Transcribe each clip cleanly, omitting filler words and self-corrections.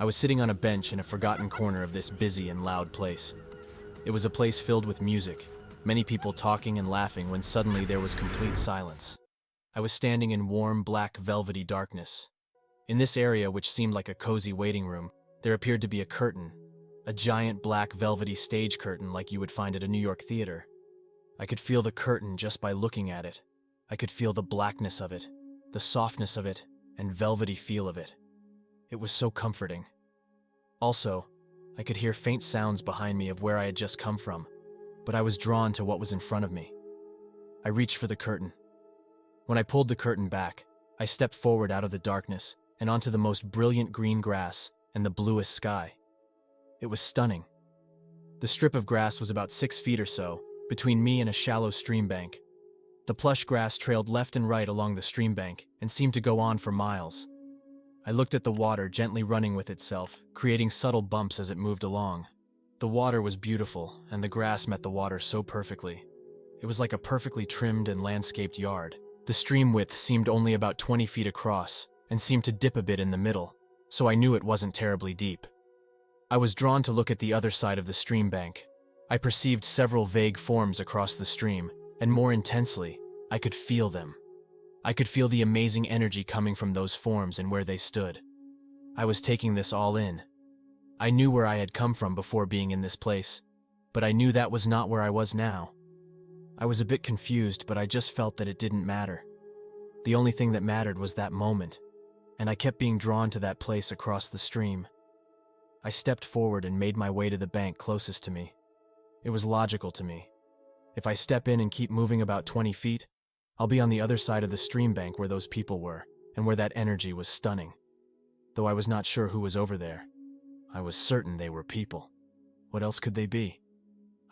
I was sitting on a bench in a forgotten corner of this busy and loud place. It was a place filled with music, many people talking and laughing when suddenly there was complete silence. I was standing in warm, black, velvety darkness. In this area, which seemed like a cozy waiting room, there appeared to be a curtain, a giant black velvety stage curtain like you would find at a New York theater. I could feel the curtain just by looking at it. I could feel the blackness of it, the softness of it, and velvety feel of it. It was so comforting. Also, I could hear faint sounds behind me of where I had just come from, but I was drawn to what was in front of me. I reached for the curtain. When I pulled the curtain back, I stepped forward out of the darkness and onto the most brilliant green grass and the bluest sky. It was stunning. The strip of grass was about 6 feet or so, between me and a shallow stream bank. The plush grass trailed left and right along the stream bank and seemed to go on for miles. I looked at the water gently running with itself, creating subtle bumps as it moved along. The water was beautiful, and the grass met the water so perfectly. It was like a perfectly trimmed and landscaped yard. The stream width seemed only about 20 feet across, and seemed to dip a bit in the middle, so I knew it wasn't terribly deep. I was drawn to look at the other side of the stream bank. I perceived several vague forms across the stream, and more intensely, I could feel them. I could feel the amazing energy coming from those forms and where they stood. I was taking this all in. I knew where I had come from before being in this place, but I knew that was not where I was now. I was a bit confused, but I just felt that it didn't matter. The only thing that mattered was that moment, and I kept being drawn to that place across the stream. I stepped forward and made my way to the bank closest to me. It was logical to me. If I step in and keep moving about 20 feet, I'll be on the other side of the stream bank where those people were, and where that energy was stunning. Though I was not sure who was over there, I was certain they were people. What else could they be?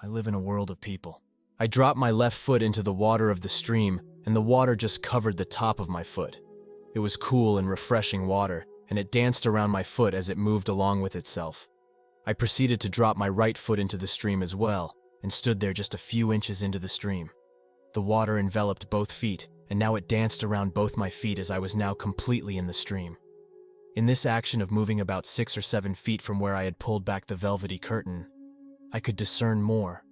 I live in a world of people. I dropped my left foot into the water of the stream, and the water just covered the top of my foot. It was cool and refreshing water, and it danced around my foot as it moved along with itself. I proceeded to drop my right foot into the stream as well, and stood there just a few inches into the stream. The water enveloped both feet, and now it danced around both my feet as I was now completely in the stream. In this action of moving about 6 or 7 feet from where I had pulled back the velvety curtain, I could discern more,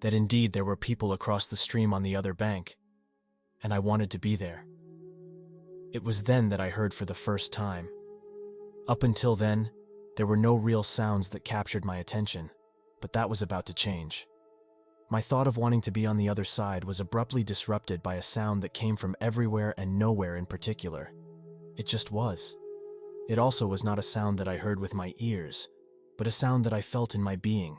that indeed there were people across the stream on the other bank, and I wanted to be there. It was then that I heard for the first time. Up until then, there were no real sounds that captured my attention, but that was about to change. My thought of wanting to be on the other side was abruptly disrupted by a sound that came from everywhere and nowhere in particular. It just was. It also was not a sound that I heard with my ears, but a sound that I felt in my being.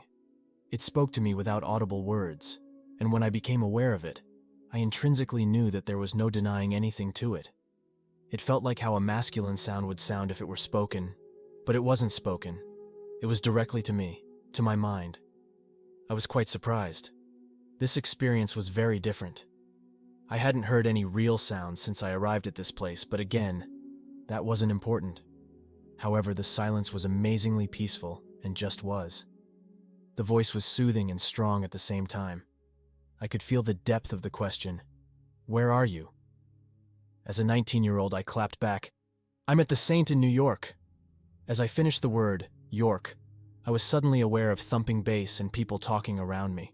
It spoke to me without audible words, and when I became aware of it, I intrinsically knew that there was no denying anything to it. It felt like how a masculine sound would sound if it were spoken, but it wasn't spoken. It was directly to me, to my mind. I was quite surprised. This experience was very different. I hadn't heard any real sounds since I arrived at this place, but again, that wasn't important. However, the silence was amazingly peaceful, and just was. The voice was soothing and strong at the same time. I could feel the depth of the question, "Where are you?" As a 19-year-old, I clapped back, "I'm at the Saint in New York." As I finished the word, York, I was suddenly aware of thumping bass and people talking around me.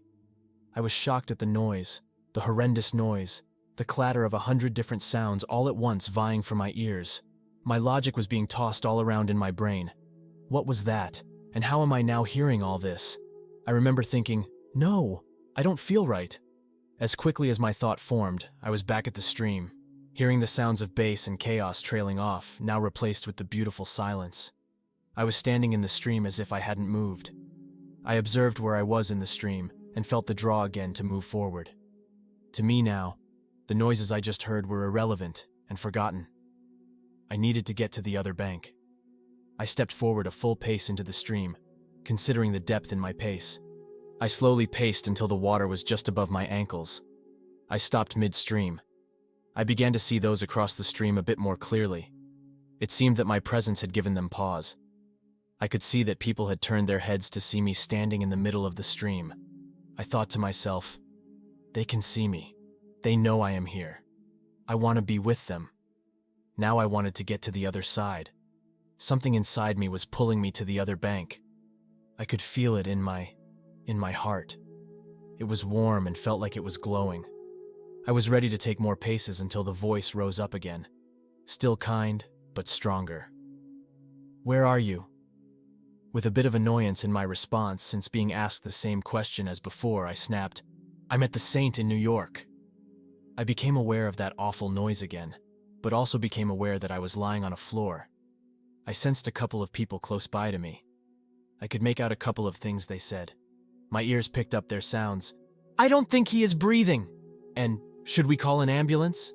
I was shocked at the noise, the horrendous noise, the clatter of 100 different sounds all at once vying for my ears. My logic was being tossed all around in my brain. What was that? And how am I now hearing all this? I remember thinking, no, I don't feel right. As quickly as my thought formed, I was back at the stream, hearing the sounds of bass and chaos trailing off, now replaced with the beautiful silence. I was standing in the stream as if I hadn't moved. I observed where I was in the stream, and felt the draw again to move forward. To me now, the noises I just heard were irrelevant and forgotten. I needed to get to the other bank. I stepped forward a full pace into the stream, considering the depth in my pace. I slowly paced until the water was just above my ankles. I stopped midstream. I began to see those across the stream a bit more clearly. It seemed that my presence had given them pause. I could see that people had turned their heads to see me standing in the middle of the stream. I thought to myself, they can see me. They know I am here. I want to be with them. Now I wanted to get to the other side. Something inside me was pulling me to the other bank. I could feel it in my heart. It was warm and felt like it was glowing. I was ready to take more paces until the voice rose up again, still kind, but stronger. "Where are you?" With a bit of annoyance in my response, since being asked the same question as before, I snapped, "I'm at the Saint in New York." I became aware of that awful noise again, but also became aware that I was lying on a floor. I sensed a couple of people close by to me. I could make out a couple of things they said. My ears picked up their sounds. "I don't think he is breathing," and "Should we call an ambulance?"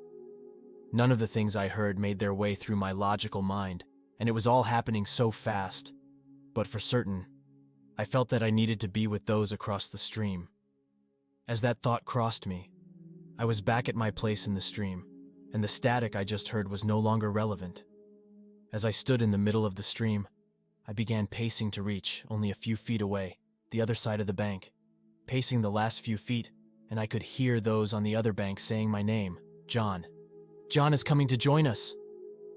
None of the things I heard made their way through my logical mind, and it was all happening so fast. But for certain, I felt that I needed to be with those across the stream. As that thought crossed me, I was back at my place in the stream, and the static I just heard was no longer relevant. As I stood in the middle of the stream, I began pacing to reach, only a few feet away, the other side of the bank. Pacing the last few feet, and I could hear those on the other bank saying my name, John. "John is coming to join us."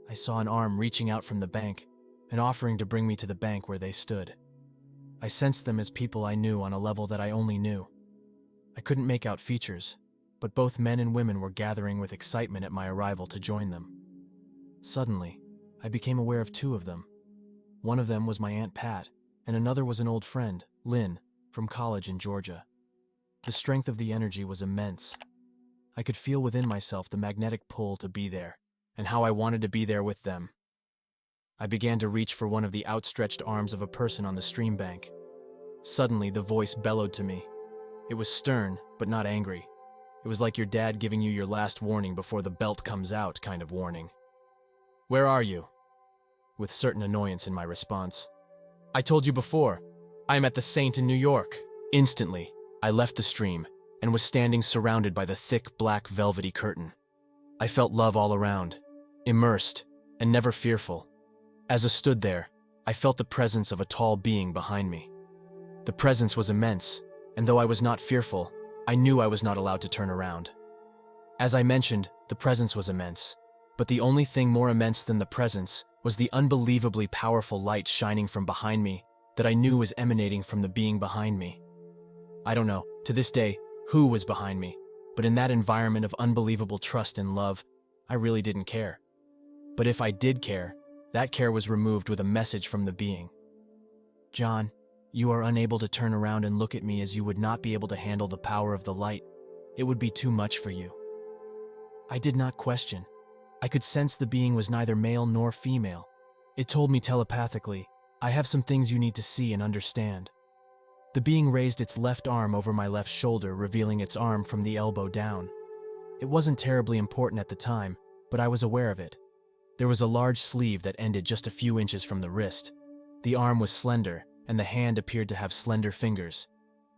I saw an arm reaching out from the bank and offering to bring me to the bank where they stood. I sensed them as people I knew on a level that I only knew. I couldn't make out features, but both men and women were gathering with excitement at my arrival to join them. Suddenly, I became aware of two of them. One of them was my Aunt Pat, and another was an old friend, Lynn, from college in Georgia. The strength of the energy was immense. I could feel within myself the magnetic pull to be there, and how I wanted to be there with them. I began to reach for one of the outstretched arms of a person on the stream bank. Suddenly, the voice bellowed to me. It was stern, but not angry. It was like your dad giving you your last warning before the belt comes out kind of warning. "Where are you?" With certain annoyance in my response. "I told you before, I am at the Saint in New York." Instantly, I left the stream and was standing surrounded by the thick black velvety curtain. I felt love all around, immersed, and never fearful. As I stood there, I felt the presence of a tall being behind me. The presence was immense, and though I was not fearful, I knew I was not allowed to turn around. As I mentioned, the presence was immense, but the only thing more immense than the presence was the unbelievably powerful light shining from behind me that I knew was emanating from the being behind me. I don't know, to this day, who was behind me, but in that environment of unbelievable trust and love, I really didn't care. But if I did care, that care was removed with a message from the being. "John, you are unable to turn around and look at me as you would not be able to handle the power of the light. It would be too much for you." I did not question. I could sense the being was neither male nor female. It told me telepathically, "I have some things you need to see and understand." The being raised its left arm over my left shoulder, revealing its arm from the elbow down. It wasn't terribly important at the time, but I was aware of it. There was a large sleeve that ended just a few inches from the wrist. The arm was slender, and the hand appeared to have slender fingers.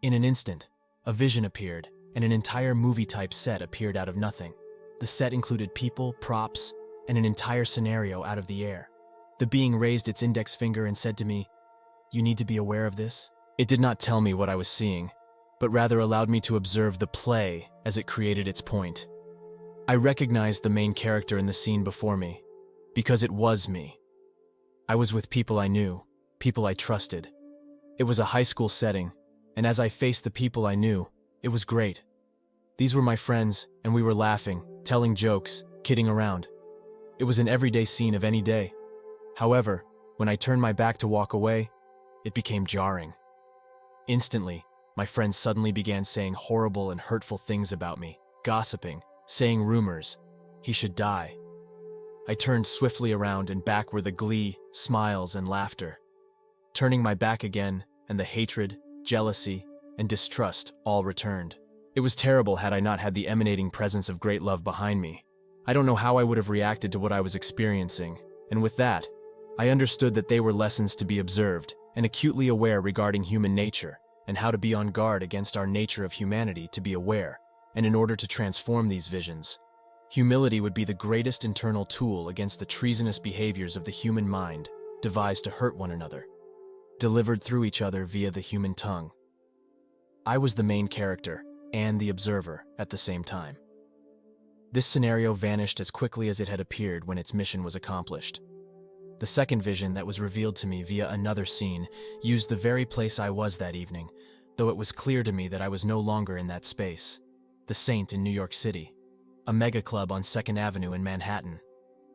In an instant, a vision appeared, and an entire movie-type set appeared out of nothing. The set included people, props, and an entire scenario out of the air. The being raised its index finger and said to me, "You need to be aware of this." It did not tell me what I was seeing, but rather allowed me to observe the play as it created its point. I recognized the main character in the scene before me, because it was me. I was with people I knew, people I trusted. It was a high school setting, and as I faced the people I knew, it was great. These were my friends, and we were laughing, telling jokes, kidding around. It was an everyday scene of any day. However, when I turned my back to walk away, it became jarring. Instantly, my friends suddenly began saying horrible and hurtful things about me, gossiping, saying rumors. He should die. I turned swiftly around, and back were the glee, smiles, and laughter. Turning my back again, and the hatred, jealousy, and distrust all returned. It was terrible had I not had the emanating presence of great love behind me. I don't know how I would have reacted to what I was experiencing, and with that, I understood that they were lessons to be observed and acutely aware regarding human nature, and how to be on guard against our nature of humanity to be aware, and in order to transform these visions. Humility would be the greatest internal tool against the treasonous behaviors of the human mind, devised to hurt one another, delivered through each other via the human tongue. I was the main character and the observer at the same time. This scenario vanished as quickly as it had appeared when its mission was accomplished. The second vision that was revealed to me via another scene used the very place I was that evening, though it was clear to me that I was no longer in that space. The Saint in New York City, a mega club on 2nd Avenue in Manhattan.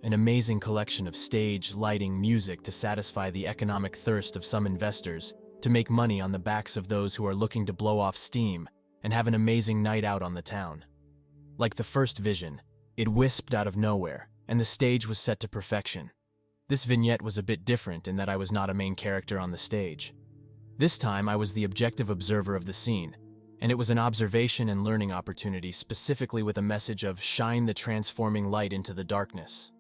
An amazing collection of stage, lighting, music to satisfy the economic thirst of some investors, to make money on the backs of those who are looking to blow off steam and have an amazing night out on the town. Like the first vision, it wisped out of nowhere, and the stage was set to perfection. This vignette was a bit different in that I was not a main character on the stage. This time I was the objective observer of the scene, and it was an observation and learning opportunity specifically with a message of shine the transforming light into the darkness.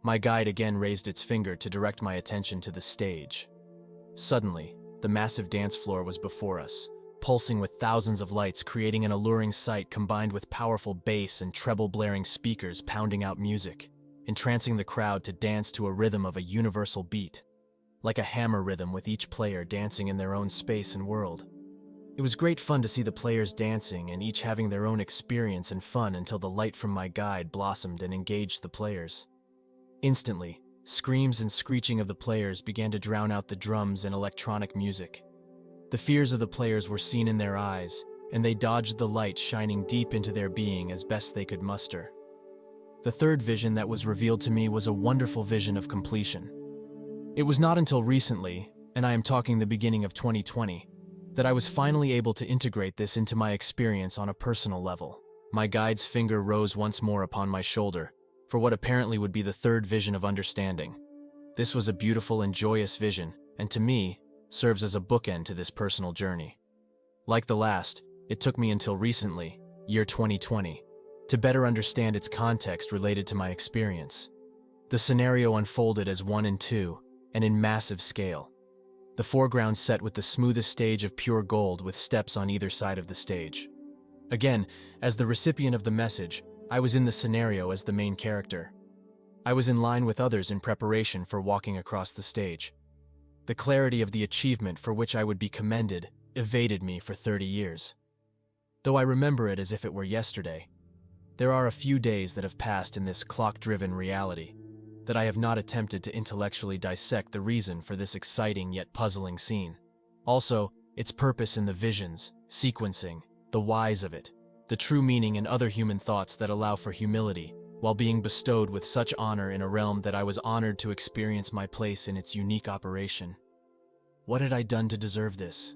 My guide again raised its finger to direct my attention to the stage. Suddenly, the massive dance floor was before us, pulsing with thousands of lights, creating an alluring sight combined with powerful bass and treble-blaring speakers pounding out music, entrancing the crowd to dance to a rhythm of a universal beat, like a hammer rhythm with each player dancing in their own space and world. It was great fun to see the players dancing and each having their own experience and fun until the light from my guide blossomed and engaged the players. Instantly, screams and screeching of the players began to drown out the drums and electronic music. The fears of the players were seen in their eyes, and they dodged the light shining deep into their being as best they could muster. The third vision that was revealed to me was a wonderful vision of completion. It was not until recently, and I am talking the beginning of 2020, that I was finally able to integrate this into my experience on a personal level. My guide's finger rose once more upon my shoulder, for what apparently would be the third vision of understanding. This was a beautiful and joyous vision, and to me, serves as a bookend to this personal journey. Like the last, it took me until recently, year 2020, to better understand its context related to my experience. The scenario unfolded as 1 and 2, and in massive scale. The foreground set with the smoothest stage of pure gold with steps on either side of the stage. Again, as the recipient of the message, I was in the scenario as the main character. I was in line with others in preparation for walking across the stage. The clarity of the achievement for which I would be commended evaded me for 30 years. Though I remember it as if it were yesterday, there are a few days that have passed in this clock-driven reality that I have not attempted to intellectually dissect the reason for this exciting yet puzzling scene. Also, its purpose in the visions, sequencing, the whys of it, the true meaning and other human thoughts that allow for humility, while being bestowed with such honor in a realm that I was honored to experience my place in its unique operation. What had I done to deserve this?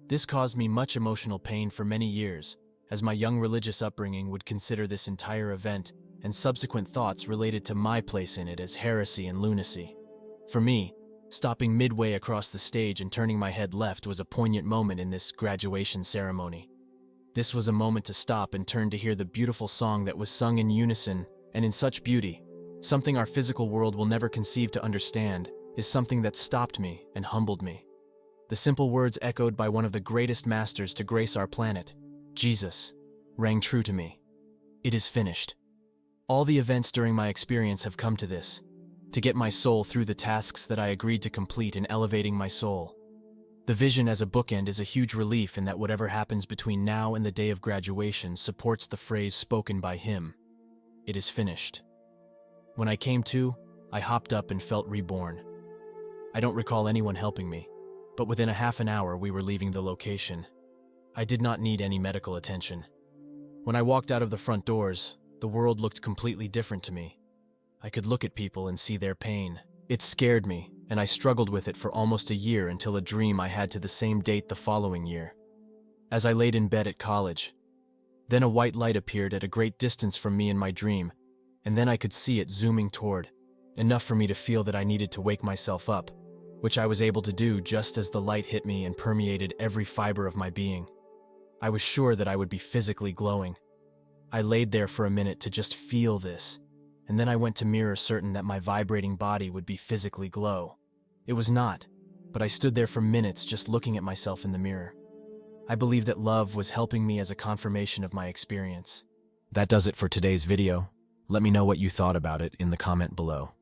This caused me much emotional pain for many years, as my young religious upbringing would consider this entire event and subsequent thoughts related to my place in it as heresy and lunacy. For me, stopping midway across the stage and turning my head left was a poignant moment in this graduation ceremony. This was a moment to stop and turn to hear the beautiful song that was sung in unison and in such beauty. Something our physical world will never conceive to understand is something that stopped me and humbled me. The simple words echoed by one of the greatest masters to grace our planet, Jesus, rang true to me. It is finished. All the events during my experience have come to this, to get my soul through the tasks that I agreed to complete in elevating my soul. The vision as a bookend is a huge relief in that whatever happens between now and the day of graduation supports the phrase spoken by him. It is finished. When I came to, I hopped up and felt reborn. I don't recall anyone helping me, but within a half an hour we were leaving the location. I did not need any medical attention. When I walked out of the front doors, the world looked completely different to me. I could look at people and see their pain. It scared me, and I struggled with it for almost a year until a dream I had to the same date the following year. As I laid in bed at college, then a white light appeared at a great distance from me in my dream, and then I could see it zooming toward, enough for me to feel that I needed to wake myself up, which I was able to do just as the light hit me and permeated every fiber of my being. I was sure that I would be physically glowing. I laid there for a minute to just feel this, and then I went to mirror certain that my vibrating body would be physically glow. It was not, but I stood there for minutes just looking at myself in the mirror. I believe that love was helping me as a confirmation of my experience. That does it for today's video. Let me know what you thought about it in the comment below.